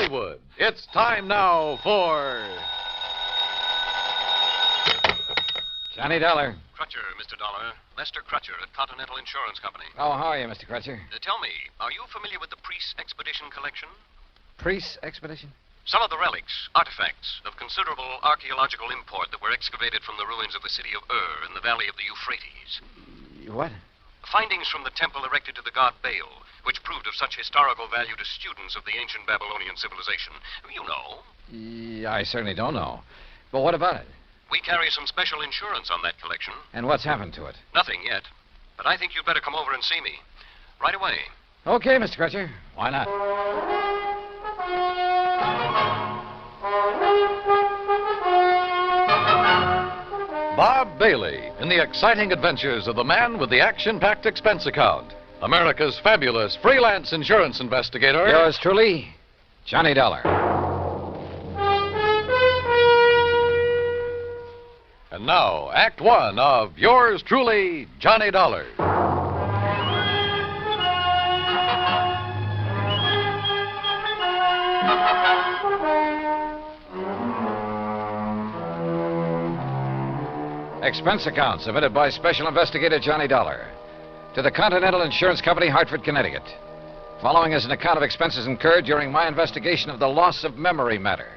Hollywood. It's time now for... Johnny Dollar. Crutcher, Mr. Dollar. Lester Crutcher at Continental Insurance Company. Oh, how are you, Mr. Crutcher? Tell me, are you familiar with the Priest Expedition collection? Priest Expedition? Some of the relics, artifacts of considerable archaeological import that were excavated from the ruins of the city of Ur in the valley of the Euphrates. What? Findings from the temple erected to the god Baal, which proved of such historical value to students of the ancient Babylonian civilization. You know. Yeah, I certainly don't know. But what about it? We carry some special insurance on that collection. And what's happened to it? Nothing yet. But I think you'd better come over and see me. Right away. Okay, Mr. Crutcher. Why not? Bob Bailey in the exciting adventures of the man with the action-packed expense account. America's fabulous freelance insurance investigator. Yours truly, Johnny Dollar. And now, Act One of yours truly, Johnny Dollar. Expense account submitted by Special Investigator Johnny Dollar to the Continental Insurance Company, Hartford, Connecticut. Following is an account of expenses incurred during my investigation of the loss of memory matter.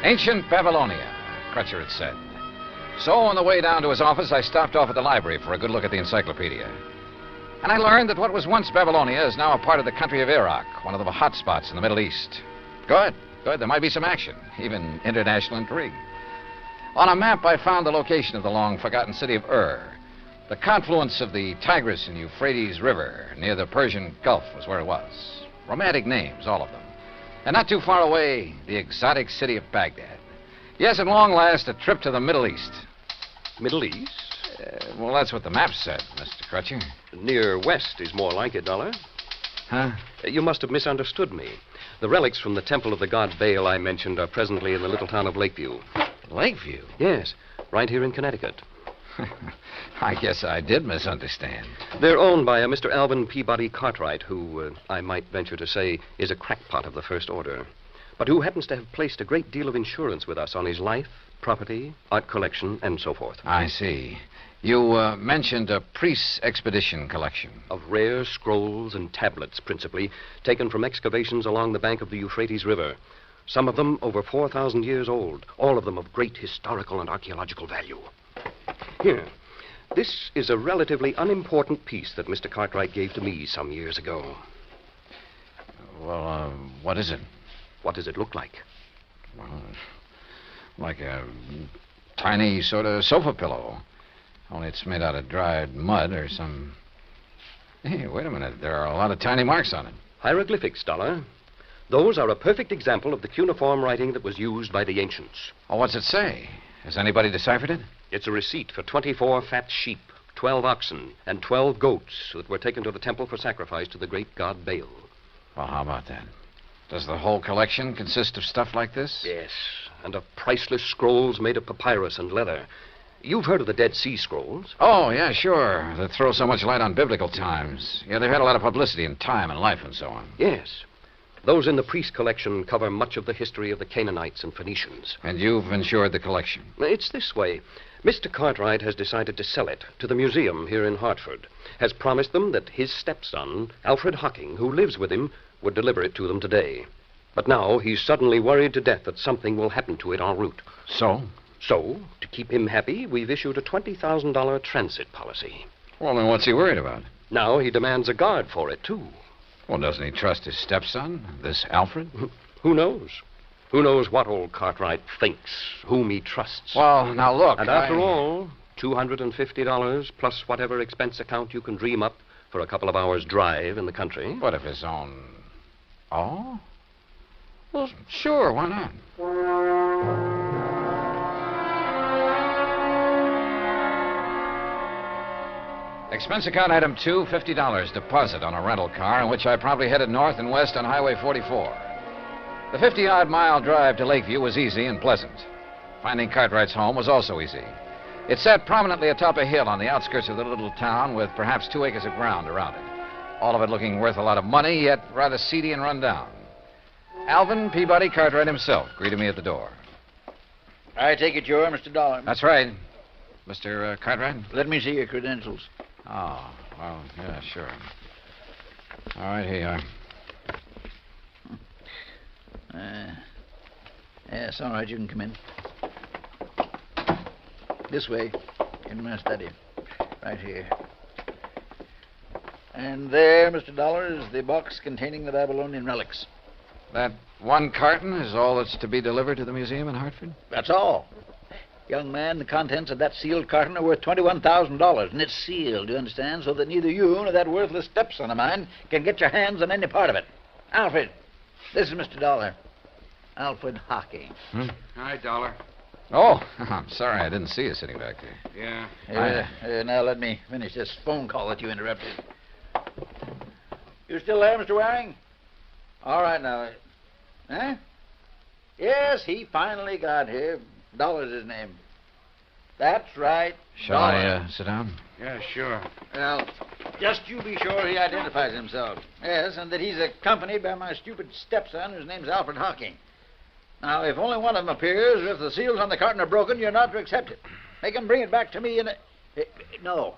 Ancient Babylonia, Crutcher had said. So on the way down to his office, I stopped off at the library for a good look at the encyclopedia. And I learned that what was once Babylonia is now a part of the country of Iraq, one of the hot spots in the Middle East. Good. There might be some action, even international intrigue. On a map, I found the location of the long-forgotten city of Ur. The confluence of the Tigris and Euphrates River near the Persian Gulf was where it was. Romantic names, all of them. And not too far away, the exotic city of Baghdad. Yes, at long last, a trip to the Middle East. Middle East? Well, that's what the map said, Mr. Crutcher. Near west is more like it, Dollar. Huh? You must have misunderstood me. The relics from the temple of the god Baal I mentioned are presently in the little town of Lakeview. Lakeview? Yes, right here in Connecticut. I guess I did misunderstand. They're owned by a Mr. Alvin Peabody Cartwright, who, I might venture to say, is a crackpot of the first order, but who happens to have placed a great deal of insurance with us on his life, property, art collection, and so forth. I see. You mentioned a priest's expedition collection. Of rare scrolls and tablets, principally, taken from excavations along the bank of the Euphrates River. Some of them over 4,000 years old, all of them of great historical and archaeological value. Here, this is a relatively unimportant piece that Mr. Cartwright gave to me some years ago. Well, what is it? What does it look like? Well, like a tiny sort of sofa pillow. Only it's made out of dried mud or some... Hey, wait a minute. There are a lot of tiny marks on it. Hieroglyphics, Dollar. Those are a perfect example of the cuneiform writing that was used by the ancients. Oh, what's it say? Has anybody deciphered it? It's a receipt for 24 fat sheep, 12 oxen, and 12 goats that were taken to the temple for sacrifice to the great god Baal. Well, how about that? Does the whole collection consist of stuff like this? Yes, and of priceless scrolls made of papyrus and leather. You've heard of the Dead Sea Scrolls? Oh, yeah, sure. That throw so much light on biblical times. Yeah, they've had a lot of publicity in time and life and so on. Yes. Those in the priest collection cover much of the history of the Canaanites and Phoenicians. And you've insured the collection? It's this way. Mr. Cartwright has decided to sell it to the museum here in Hartford. Has promised them that his stepson, Alfred Hocking, who lives with him, would deliver it to them today. But now he's suddenly worried to death that something will happen to it en route. So? So, to keep him happy, we've issued a $20,000 transit policy. Well, then what's he worried about? Now he demands a guard for it, too. Well, doesn't he trust his stepson, this Alfred? Who knows? Who knows what old Cartwright thinks, whom he trusts. Well, now look, And after all, $250 plus whatever expense account you can dream up for a couple of hours' drive in the country. What of his own... Oh? Well, sure, why not? Expense account item 2, $50 deposit on a rental car in which I promptly headed north and west on Highway 44. The 50-odd mile drive to Lakeview was easy and pleasant. Finding Cartwright's home was also easy. It sat prominently atop a hill on the outskirts of the little town with perhaps 2 acres of ground around it. All of it looking worth a lot of money, yet rather seedy and run down. Alvin Peabody Cartwright himself greeted me at the door. I take it you're Mr. Dollar. That's right. Mr. Cartwright? Let me see your credentials. Oh, well, yeah, sure. All right, here you are. Yes, all right, you can come in. This way, in my study. Right here. And there, Mr. Dollar, is the box containing the Babylonian relics. That one carton is all that's to be delivered to the museum in Hartford? That's all. Young man, the contents of that sealed carton are worth $21,000, and it's sealed, you understand, so that neither you nor that worthless stepson of mine can get your hands on any part of it. Alfred, this is Mr. Dollar. Alfred Hockey. Hi, Dollar. Oh, I'm sorry I didn't see you sitting back there. Yeah. Now let me finish this phone call that you interrupted. You still there, Mr. Waring? All right, now. Huh? Yes, he finally got here. Dollar's his name. That's right. Shall I sit down? Yeah, sure. Well, just you be sure he identifies himself. Yes, and that he's accompanied by my stupid stepson, whose name's Alfred Hocking. Now, if only one of them appears, or if the seals on the carton are broken, you're not to accept it. Make him bring it back to me in a... No.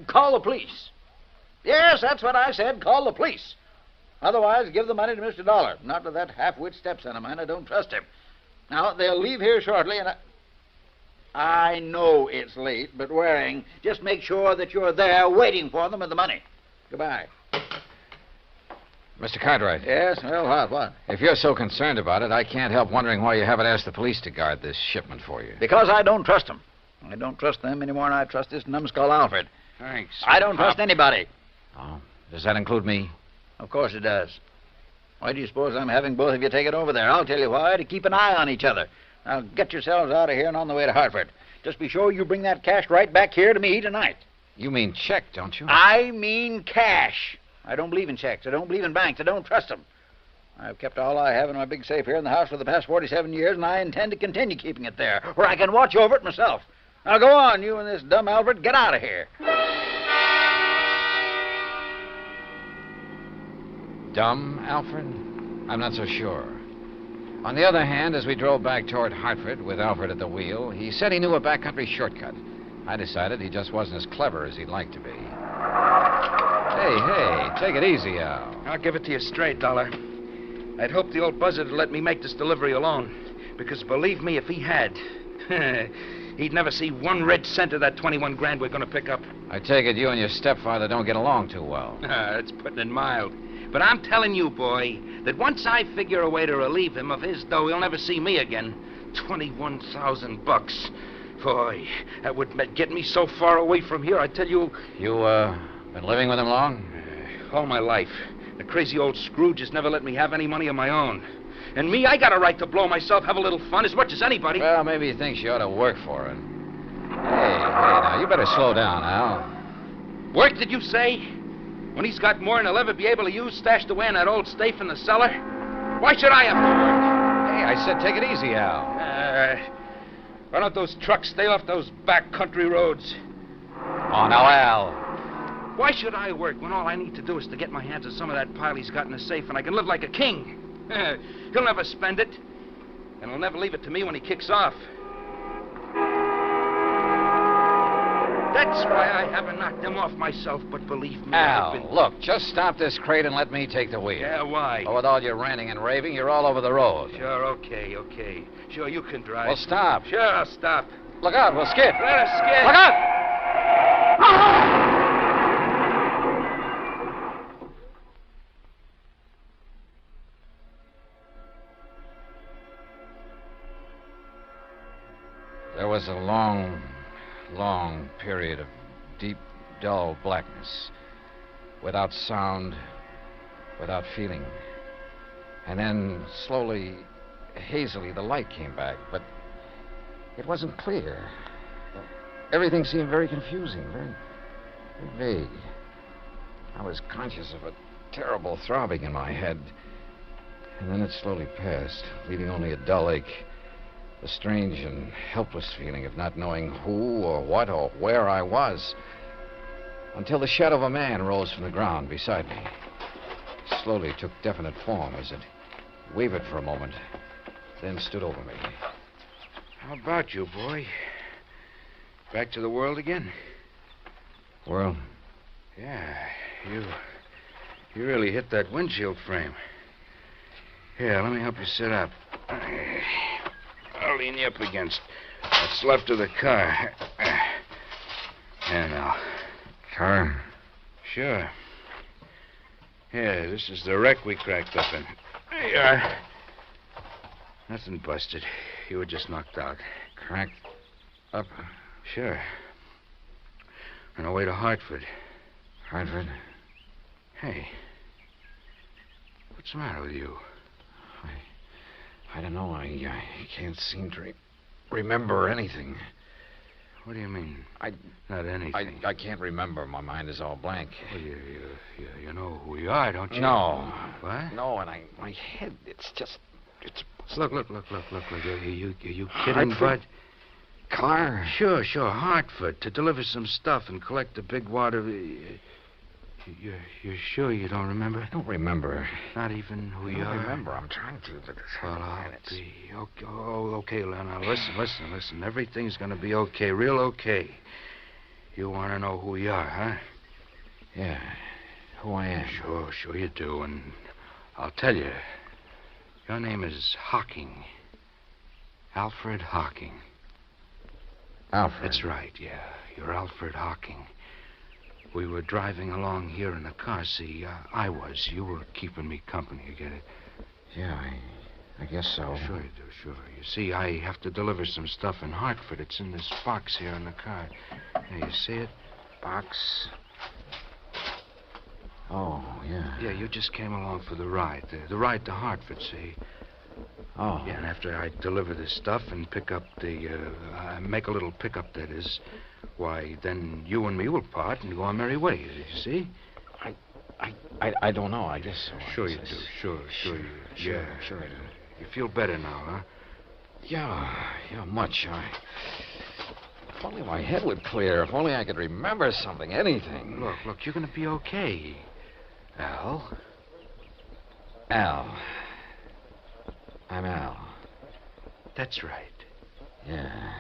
Call the police. Yes, that's what I said. Call the police. Otherwise, give the money to Mr. Dollar. Not to that half-wit stepson of mine. I don't trust him. Now, they'll leave here shortly, and I know it's late, but Waring, just make sure that you're there waiting for them with the money. Goodbye. Mr. Cartwright. Yes? Well, what? If you're so concerned about it, I can't help wondering why you haven't asked the police to guard this shipment for you. Because I don't trust them. I don't trust them any more than I trust this numbskull Alfred. Thanks. I don't trust anybody. Oh, does that include me? Of course it does. Why do you suppose I'm having both of you take it over there? I'll tell you why. To keep an eye on each other. Now, get yourselves out of here and on the way to Hartford. Just be sure you bring that cash right back here to me tonight. You mean check, don't you? I mean cash. I don't believe in checks. I don't believe in banks. I don't trust them. I've kept all I have in my big safe here in the house for the past 47 years, and I intend to continue keeping it there, where I can watch over it myself. Now, go on, you and this dumb Alfred. Get out of here. Dumb, Alfred? I'm not so sure. On the other hand, as we drove back toward Hartford with Alfred at the wheel, he said he knew a backcountry shortcut. I decided he just wasn't as clever as he'd like to be. Hey, take it easy, Al. I'll give it to you straight, Dollar. I'd hoped the old buzzard would let me make this delivery alone. Because believe me, if he had, he'd never see 1 red cent of that 21 grand we're going to pick up. I take it you and your stepfather don't get along too well. That's putting it mild. But I'm telling you, boy, that once I figure a way to relieve him of his dough, he'll never see me again. $21,000. Boy, that would get me so far away from here, I tell you... You, been living with him long? All my life. The crazy old Scrooge has never let me have any money of my own. And me, I got a right to blow myself, have a little fun, as much as anybody. Well, maybe he thinks you ought to work for it. Hey, now, you better slow down, Al. Work, did you say? When he's got more than he'll ever be able to use stashed away in that old safe in the cellar? Why should I have to work? Hey, I said take it easy, Al. Why don't those trucks stay off those back country roads? Oh, now, Al. Why should I work when all I need to do is to get my hands on some of that pile he's got in the safe and I can live like a king? He'll never spend it, and he'll never leave it to me when he kicks off. That's why I haven't knocked him off myself, but believe me, Al, look, just stop this crate and let me take the wheel. Yeah, why? Oh, with all your ranting and raving, you're all over the road. Sure, okay. Sure, you can drive. Well, stop. Sure, I'll stop. Look out, we'll skid. Let us skid. Look out! There was a long period of deep, dull blackness, without sound, without feeling. And then, slowly, hazily, the light came back, but it wasn't clear. Everything seemed very confusing, very vague. I was conscious of a terrible throbbing in my head, and then it slowly passed, leaving only a dull ache The strange and helpless feeling of not knowing who or what or where I was. Until the shadow of a man rose from the ground beside me. Slowly took definite form as it wavered for a moment, then stood over me. How about you, boy? Back to the world again? World? Yeah, you really hit that windshield frame. Here, let me help you sit up. I'll lean you up against what's left of the car. There now. Car? Sure. Here, this is the wreck we cracked up in. There you are. Nothing busted. You were just knocked out. Cracked up? Sure. On our way to Hartford. Hartford? Hey. What's the matter with you? I don't know. I can't seem to remember anything. What do you mean? Not I anything. can't remember. My mind is all blank. Well, you know who we are, don't you? No. What? No, and my head, it's Look. Are you kidding, Hartford? Bud? Car? Sure. Hartford, to deliver some stuff and collect a big wad of... You're sure you don't remember? I don't remember. Not even who you I don't are? remember. I'm trying to, but Well, I'll be... Okay, now, listen. Everything's gonna be okay, real okay. You want to know who we are, huh? Yeah, who I am. Sure you do, and I'll tell you. Your name is Hocking. Alfred Hocking. Alfred? That's right, yeah. You're Alfred Hocking. We were driving along here in the car. See, I was. You were keeping me company, you get it? Yeah, I guess so. Sure you do, sure. You see, I have to deliver some stuff in Hartford. It's in this box here in the car. There, you see it? Box? Oh, yeah. Yeah, you just came along for the ride. The ride to Hartford, see? Oh. Yeah, and after I deliver this stuff and pick up make a little pickup, that is, why, then you and me will part and go our merry ways, you see? I don't know. I guess so. Sure you do. Sure you. Yeah. Sure I do. You feel better now, huh? Yeah, much. If only my head would clear. If only I could remember something, anything. Look, you're going to be okay. Al? Al. I'm Al. That's right. Yeah.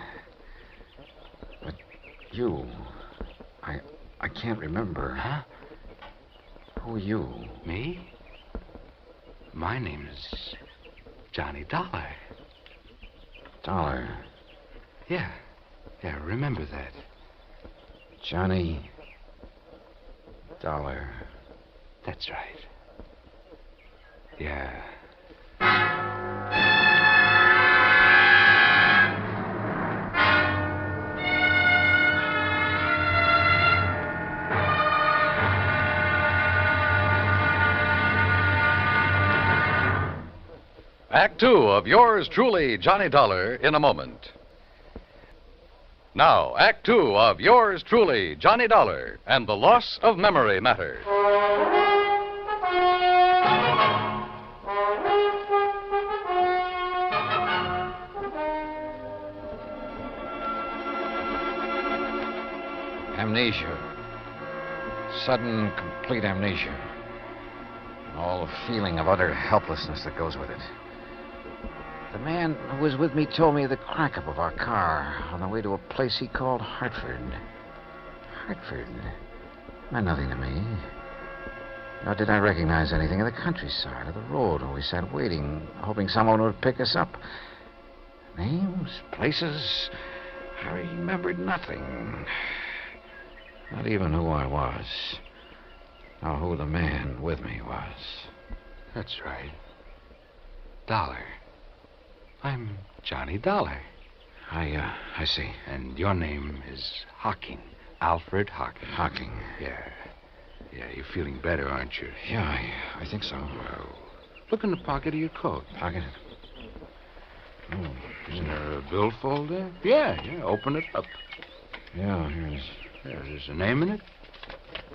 But you... I can't remember. Huh? Who are you? Me? My name is Johnny Dollar. Dollar. Yeah, remember that. Johnny Dollar. That's right. Yeah. Act two of yours truly, Johnny Dollar, in a moment. Now, Act two of yours truly, Johnny Dollar, and the loss of memory matter. Amnesia. Sudden, complete amnesia. And all the feeling of utter helplessness that goes with it. The man who was with me told me the crack-up of our car on the way to a place he called Hartford. Hartford meant nothing to me. Nor did I recognize anything of the countryside or the road where we sat waiting, hoping someone would pick us up. Names, places, I remembered nothing. Not even who I was, or who the man with me was. That's right. Dollar. I'm Johnny Dollar. I see. And your name is Hocking. Alfred Hocking. Hocking. Yeah, you're feeling better, aren't you? Yeah, I think so. Well, look in the pocket of your coat. Pocket? Oh, Isn't there a billfold there? Yeah, open it up. yeah, here it is. Yeah, there's a name in it?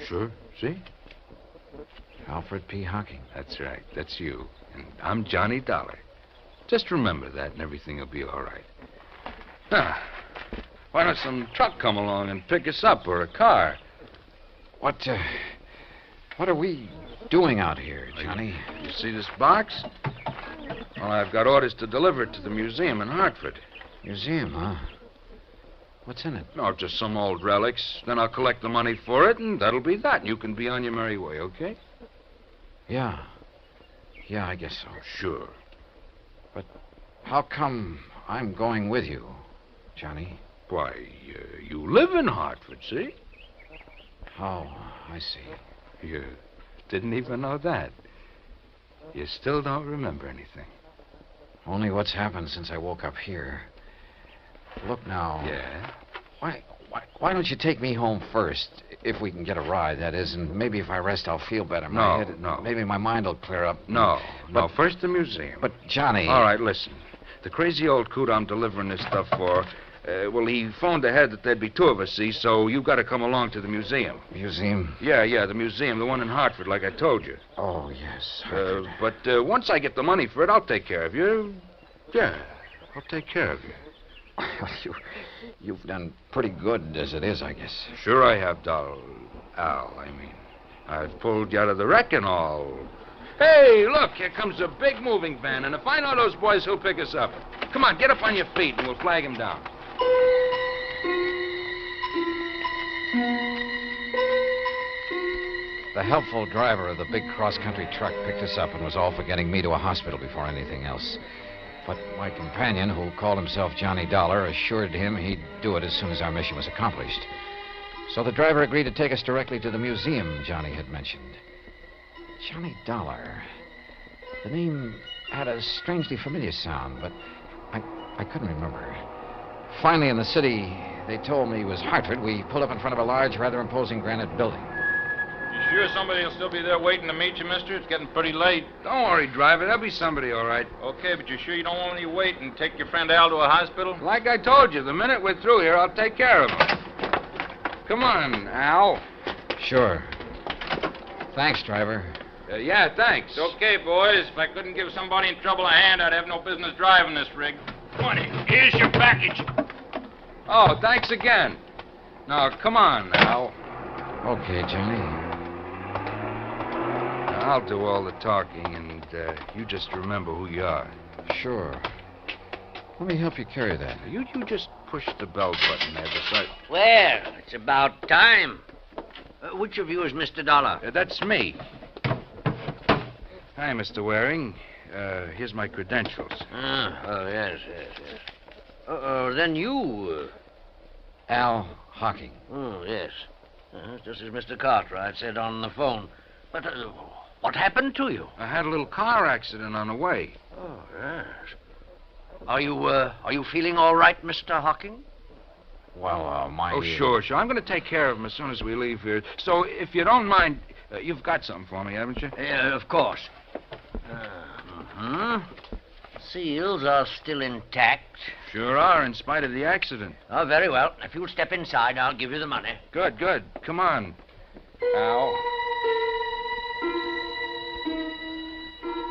Sure, see? Alfred P. Hocking. That's right, that's you. And I'm Johnny Dollar. Just remember that and everything will be all right. Huh. Why don't some truck come along and pick us up, or a car? What are we doing out here, Johnny? You see this box? Well, I've got orders to deliver it to the museum in Hartford. Museum, huh? What's in it? No, just some old relics. Then I'll collect the money for it, and that'll be that. You can be on your merry way, okay? Yeah. Yeah, I guess so. Sure. But how come I'm going with you, Johnny? Why, you live in Hartford, see? Oh, I see. You didn't even know that. You still don't remember anything. Only what's happened since I woke up here. Look now. Yeah? Why don't you take me home first, if we can get a ride, that is, and maybe if I rest, I'll feel better. No. Maybe my mind will clear up. No, first the museum. But, Johnny... All right, listen. The crazy old coot I'm delivering this stuff for, well, he phoned ahead that there'd be two of us, see, so you've got to come along to the museum. Museum? Yeah, the museum, the one in Hartford, like I told you. Oh, yes. But once I get the money for it, I'll take care of you. Yeah, I'll take care of you. You've done pretty good as it is, I guess. Sure I have, Al, I mean. I've pulled you out of the wreck and all. Hey, look, here comes a big moving van, and if I know those boys, he'll pick us up. Come on, get up on your feet, and we'll flag him down. The helpful driver of the big cross-country truck picked us up and was all for getting me to a hospital before anything else. But my companion, who called himself Johnny Dollar, assured him he'd do it as soon as our mission was accomplished. So the driver agreed to take us directly to the museum Johnny had mentioned. Johnny Dollar. The name had a strangely familiar sound, but I couldn't remember. Finally, in the city, they told me it was Hartford. We pulled up in front of a large, rather imposing granite building. You sure somebody will still be there waiting to meet you, mister? It's getting pretty late. Don't worry, driver. There'll be somebody, all right. Okay, but you sure you don't want me to wait and take your friend Al to a hospital? Like I told you, the minute we're through here, I'll take care of him. Come on, Al. Sure. Thanks, driver. Yeah, thanks. It's okay, boys. If I couldn't give somebody in trouble a hand, I'd have no business driving this rig. Come on in. Here's your package. Oh, thanks again. Now, come on, Al. Okay, Johnny. I'll do all the talking, and you just remember who you are. Sure. Let me help you carry that. You just push the bell button there beside... Well, it's about time. Which of you is Mr. Dollar? That's me. Hi, Mr. Waring. Here's my credentials. Yes. Then you... Al Hocking. Oh, yes. Just as Mr. Cartwright said on the phone. But what happened to you? I had a little car accident on the way. Oh, yes. Are you feeling all right, Mr. Hocking? Well, my... Oh, sure. I'm going to take care of him as soon as we leave here. So, if you don't mind, you've got something for me, haven't you? Of course. Seals are still intact. Sure are, in spite of the accident. Oh, very well. If you'll step inside, I'll give you the money. Good. Come on, Al.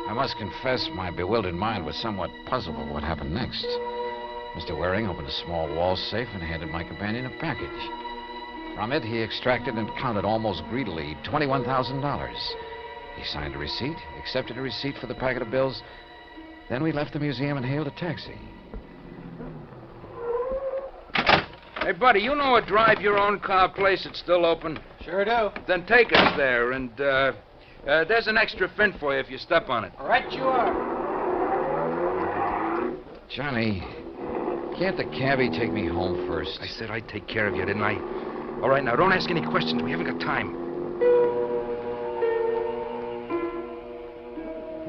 I must confess my bewildered mind was somewhat puzzled by what happened next. Mr. Waring opened a small wall safe and handed my companion a package. From it, he extracted and counted almost greedily $21,000. He signed a receipt, accepted a receipt for the packet of bills. Then we left the museum and hailed a taxi. Hey, buddy, you know a drive-your-own-car place that's still open? Sure do. Then take us there, and there's an extra fin for you if you step on it. Right you are. Johnny, can't the cabbie take me home first? I said I'd take care of you, didn't I? All right, now, don't ask any questions. We haven't got time.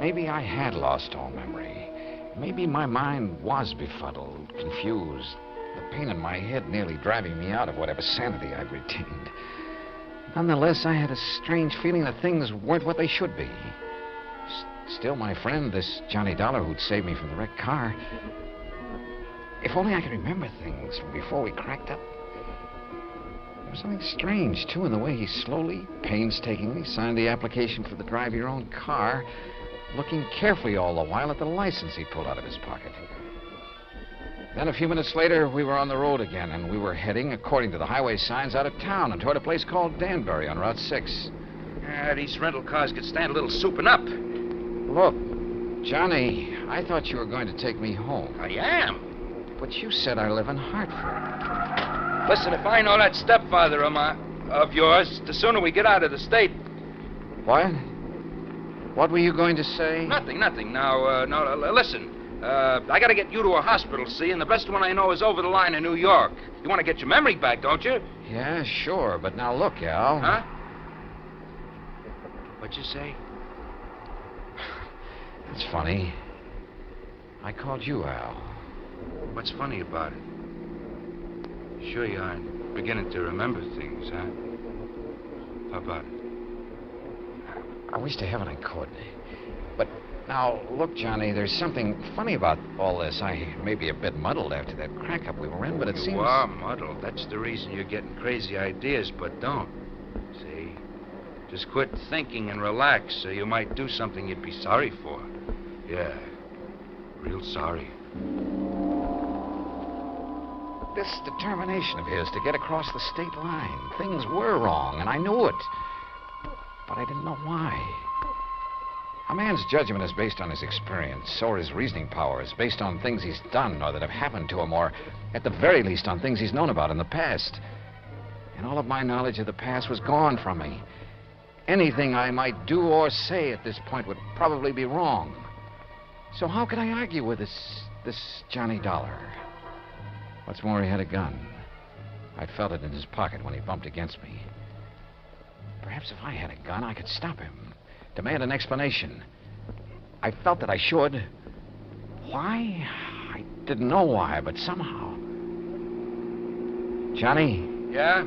Maybe I had lost all memory. Maybe my mind was befuddled, confused. The pain in my head nearly driving me out of whatever sanity I'd retained. Nonetheless, I had a strange feeling that things weren't what they should be. Still, my friend, this Johnny Dollar who'd saved me from the wrecked car... If only I could remember things from before we cracked up. There was something strange, too, in the way he slowly, painstakingly signed the application for the drive-your-own car looking carefully all the while at the license he pulled out of his pocket. Then a few minutes later, we were on the road again, and we were heading, according to the highway signs, out of town and toward a place called Danbury on Route 6. These rental cars could stand a little souping up. Look, Johnny, I thought you were going to take me home. I am. But you said I live in Hartford. Listen, if I know that stepfather of yours, the sooner we get out of the state. What? What were you going to say? Nothing. Now, listen. I got to get you to a hospital, see, and the best one I know is over the line in New York. You want to get your memory back, don't you? Yeah, sure, but now look, Al. Huh? What'd you say? It's funny. I called you Al. What's funny about it? Sure you aren't beginning to remember things, huh? How about it? I wish to heaven I could. But now, look, Johnny, there's something funny about all this. I may be a bit muddled after that crack-up we were in, but it seems... You are muddled. That's the reason you're getting crazy ideas, but don't. See? Just quit thinking and relax so you might do something you'd be sorry for. Yeah. Real sorry. This determination of his to get across the state line. Things were wrong, and I knew it. But I didn't know why. A man's judgment is based on his experience. So are his reasoning powers, based on things he's done or that have happened to him, or at the very least on things he's known about in the past. And all of my knowledge of the past was gone from me. Anything I might do or say at this point would probably be wrong. So how could I argue with this Johnny Dollar? What's more, he had a gun. I'd felt it in his pocket when he bumped against me. Perhaps if I had a gun, I could stop him. Demand an explanation. I felt that I should. Why? I didn't know why, but somehow. Johnny? Yeah?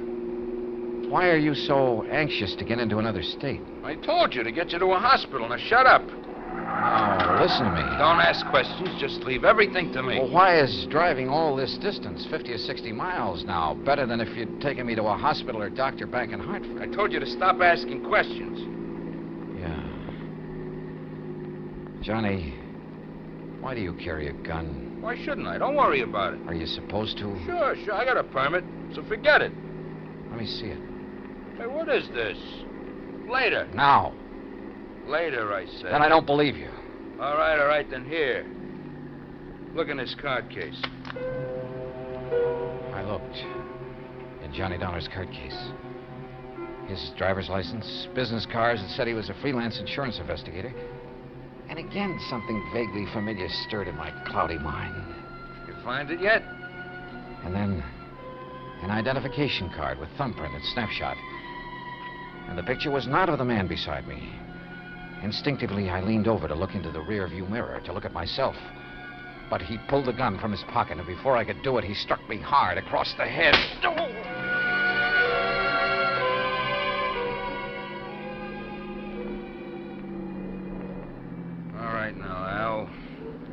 Why are you so anxious to get into another state? I told you to get you to a hospital. Now shut up. Oh, listen to me. Don't ask questions. Just leave everything to me. Well, why is driving all this distance, 50 or 60 miles now, better than if you'd taken me to a hospital or doctor back in Hartford? I told you to stop asking questions. Yeah. Johnny, why do you carry a gun? Why shouldn't I? Don't worry about it. Are you supposed to? Sure. I got a permit, so forget it. Let me see it. Hey, what is this? Later. Now. Later, I said. Then I don't believe you. All right, then here. Look in this card case. I looked in Johnny Dollar's card case. His driver's license, business cards that said he was a freelance insurance investigator. And again, something vaguely familiar stirred in my cloudy mind. You find it yet? And then an identification card with thumbprint and snapshot. And the picture was not of the man beside me. Instinctively, I leaned over to look into the rearview mirror, to look at myself. But he pulled the gun from his pocket, and before I could do it, he struck me hard across the head. All right now, Al.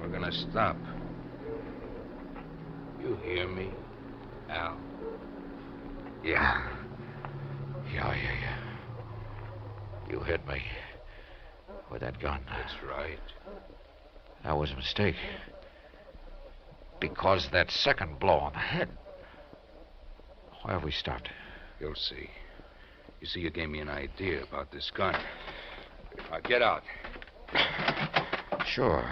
We're gonna stop. You hear me, Al? Yeah. You hit me with that gun. That's right. That was a mistake. Because that second blow on the head. Why have we stopped? You'll see. You see, you gave me an idea about this gun. Now, get out. Sure.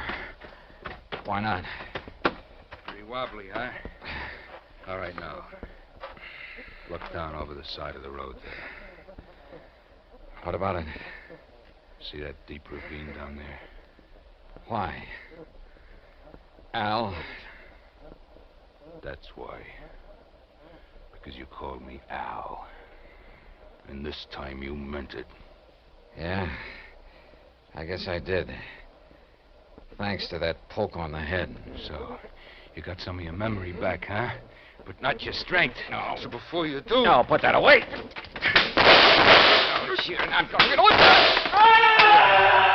Why not? Pretty wobbly, huh? All right, now. Look down over the side of the road there. What about it? See that deep ravine down there? Why? Al? That's why. Because you called me Al. And this time you meant it. Yeah? I guess I did. Thanks to that poke on the head. So, you got some of your memory back, huh? But not your strength. No. So before you do... No, put that away. Oh, you're not going to... Ah!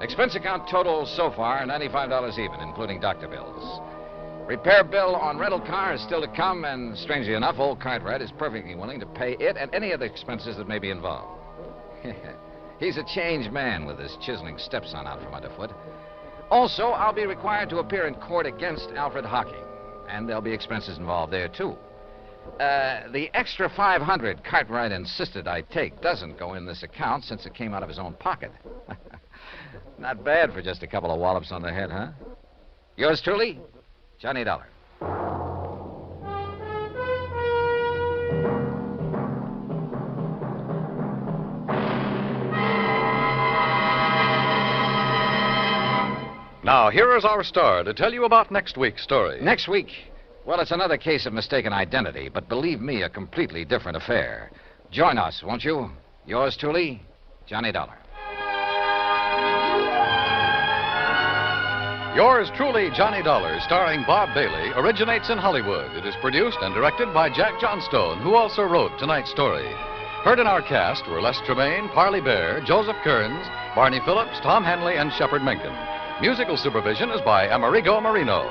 Expense account total so far, $95 even, including doctor bills. Repair bill on rental car is still to come, and strangely enough, old Cartwright is perfectly willing to pay it and any other expenses that may be involved. He's a changed man with his chiseling stepson out from underfoot. Also, I'll be required to appear in court against Alfred Hocking, and there'll be expenses involved there, too. The extra $500 Cartwright insisted I take doesn't go in this account since it came out of his own pocket. Not bad for just a couple of wallops on the head, huh? Yours truly, Johnny Dollar. Now, here is our star to tell you about next week's story. Next week? Well, it's another case of mistaken identity, but believe me, a completely different affair. Join us, won't you? Yours truly, Johnny Dollar. Yours truly, Johnny Dollar, starring Bob Bailey, originates in Hollywood. It is produced and directed by Jack Johnstone, who also wrote tonight's story. Heard in our cast were Les Tremaine, Parley Bear, Joseph Kearns, Barney Phillips, Tom Henley, and Shepard Menken. Musical supervision is by Amerigo Marino.